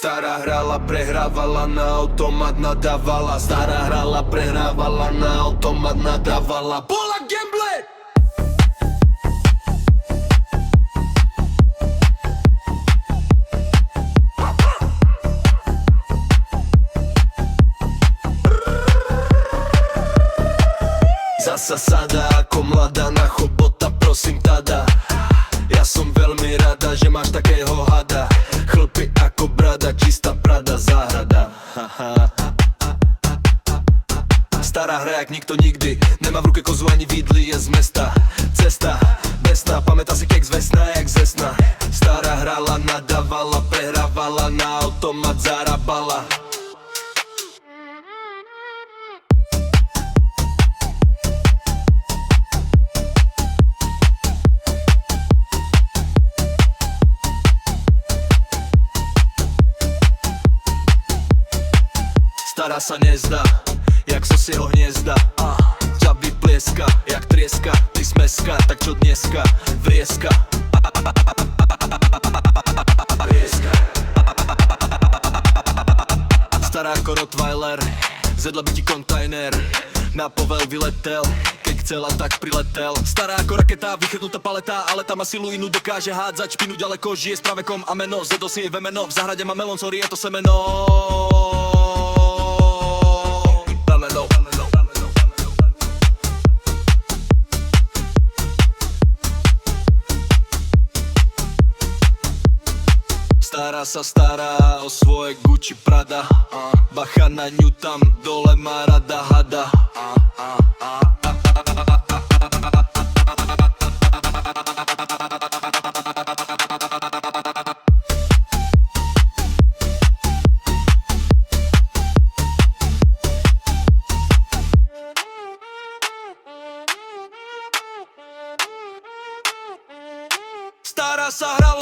Stará hrala, prehrávala, na automat nadávala. Stará hrala, prehrávala, na automat nadávala. Bola gambler! Zasa sada ako mladá na chobota, prosím tada. Ja som veľmi rada, že máš takého hada. Chlpy ako brada, čistá prada, záhrada. Stará hra jak nikto nikdy, nemá v ruke kozu ani vidly, je z mesta. Cesta, besná, pamätá si kek z vesna, jak ze sna. Stará hrala, nadávala, prehrávala, na automat zarábala. Stará sa nezdá, jak zo jeho hniezda. Ťa vyplieska, jak trieska. Ty smeska, tak čo dneska? Vrieska. Stará ako Rottweiler, zjedla by ti kontajner. Na povel vyletel, keď chcela, tak priletel. Stará ako raketa, vychrnutá paleta, ale tam má silu inú, dokáže hádzať špinu ďaleko. Žije s pravekom a meno, zjedol si jej vemeno. V záhrade má melón, sorry, je to semeno. Stará sa stará o svoje Gucci Prada. Bacha na ňu, tam dole má rada hada. Stará sa hra